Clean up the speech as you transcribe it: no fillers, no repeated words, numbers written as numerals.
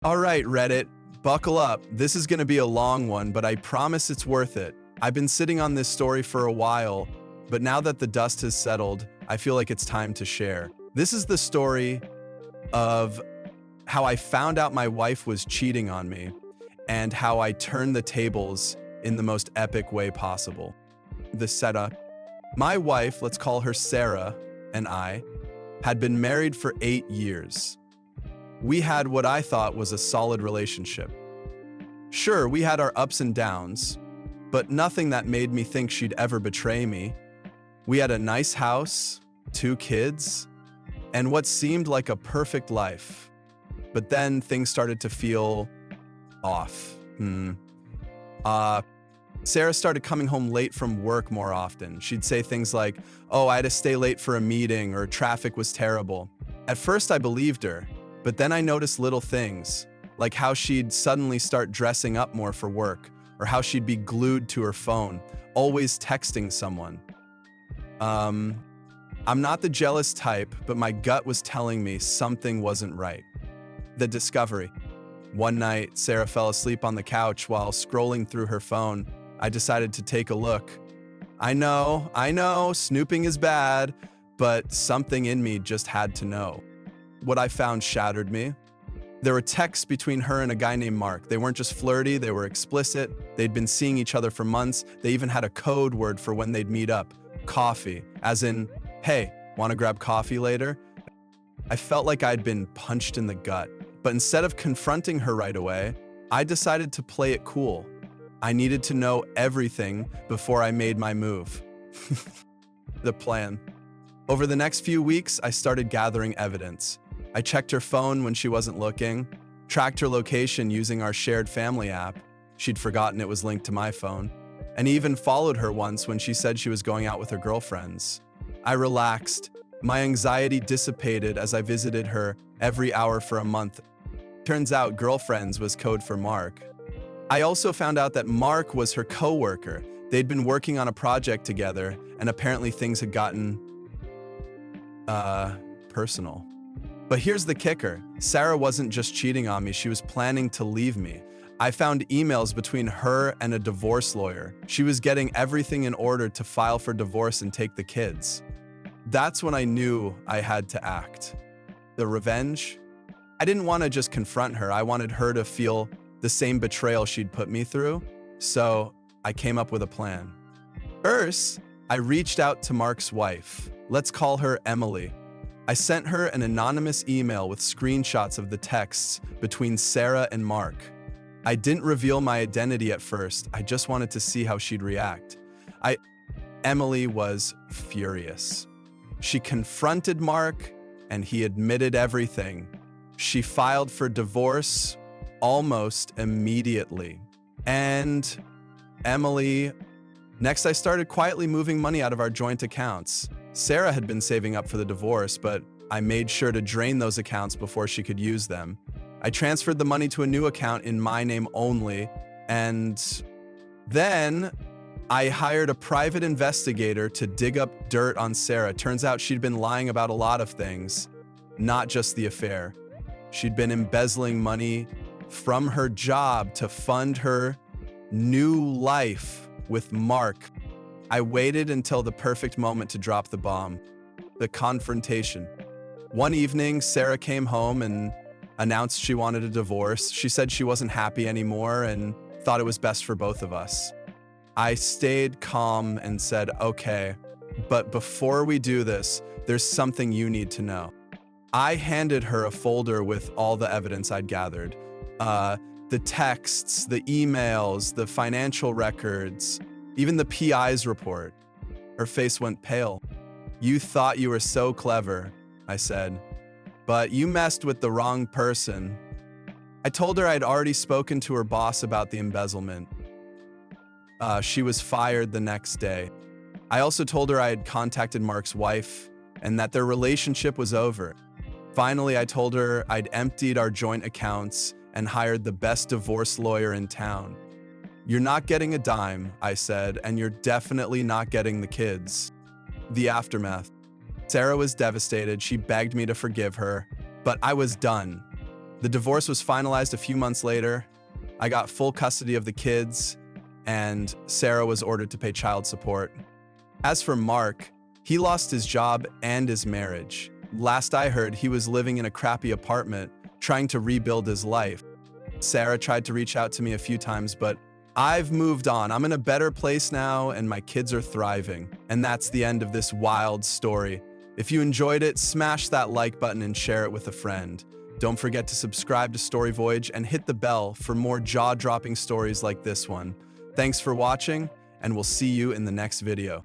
All right, Reddit, buckle up. This is going to be a long one, but I promise it's worth it. I've been sitting on this story for a while, but now that the dust has settled, I feel like it's time to share. This is the story of how I found out my wife was cheating on me and how I turned the tables in the most epic way possible. The setup: my wife, let's call her Sarah, and I had been married for 8 years. We had what I thought was a solid relationship. Sure, we had our ups and downs, but nothing that made me think she'd ever betray me. We had a nice house, 2 kids, and what seemed like a perfect life. But then things started to feel off. Sarah started coming home late from work more often. She'd say things like, "Oh, I had to stay late for a meeting," or "Traffic was terrible." At first, I believed her, but then I noticed little things, like how she'd suddenly start dressing up more for work, or how she'd be glued to her phone, always texting someone. I'm not the jealous type, but my gut was telling me something wasn't right. The discovery. One night, Sarah fell asleep on the couch while scrolling through her phone. I decided to take a look. I know, snooping is bad, but something in me just had to know. What I found shattered me. There were texts between her and a guy named Mark. They weren't just flirty, they were explicit. They'd been seeing each other for months. They even had a code word for when they'd meet up: coffee, as in, "Hey, wanna grab coffee later?" I felt like I'd been punched in the gut, but instead of confronting her right away, I decided to play it cool. I needed to know everything before I made my move. The plan. Over the next few weeks, I started gathering evidence. I checked her phone when she wasn't looking, tracked her location using our shared family app. She'd forgotten it was linked to my phone, and even followed her once when she said she was going out with her girlfriends. I relaxed. My anxiety dissipated as I visited her every hour for a month. Turns out girlfriends was code for Mark. I also found out that Mark was her coworker. They'd been working on a project together, and apparently things had gotten personal. But here's the kicker. Sarah wasn't just cheating on me, she was planning to leave me. I found emails between her and a divorce lawyer. She was getting everything in order to file for divorce and take the kids. That's when I knew I had to act. The revenge? I didn't want to just confront her. I wanted her to feel the same betrayal she'd put me through. So I came up with a plan. First, I reached out to Mark's wife. Let's call her Emily. I sent her an anonymous email with screenshots of the texts between Sarah and Mark. I didn't reveal my identity at first. I just wanted to see how she'd react. Emily was furious. She confronted Mark, and he admitted everything. She filed for divorce almost immediately. And next I started quietly moving money out of our joint accounts. Sarah had been saving up for the divorce, but I made sure to drain those accounts before she could use them. I transferred the money to a new account in my name only, and then I hired a private investigator to dig up dirt on Sarah. Turns out she'd been lying about a lot of things, not just the affair. She'd been embezzling money from her job to fund her new life with Mark. I waited until the perfect moment to drop the bomb. The confrontation. One evening, Sarah came home and announced she wanted a divorce. She said she wasn't happy anymore and thought it was best for both of us. I stayed calm and said, "Okay, but before we do this, there's something you need to know." I handed her a folder with all the evidence I'd gathered. The texts, the emails, the financial records, even the PI's report. Her face went pale. "You thought you were so clever," I said, "but you messed with the wrong person." I told her I'd already spoken to her boss about the embezzlement. She was fired the next day. I also told her I had contacted Mark's wife and that their relationship was over. Finally, I told her I'd emptied our joint accounts and hired the best divorce lawyer in town. "You're not getting a dime," I said, "and you're definitely not getting the kids." The aftermath. Sarah was devastated. She begged me to forgive her, but I was done. The divorce was finalized a few months later. I got full custody of the kids, and Sarah was ordered to pay child support. As for Mark, he lost his job and his marriage. Last I heard, he was living in a crappy apartment, trying to rebuild his life. Sarah tried to reach out to me a few times, but I've moved on. I'm in a better place now, and my kids are thriving. And that's the end of this wild story. If you enjoyed it, smash that like button and share it with a friend. Don't forget to subscribe to Story Voyage and hit the bell for more jaw-dropping stories like this one. Thanks for watching, and we'll see you in the next video.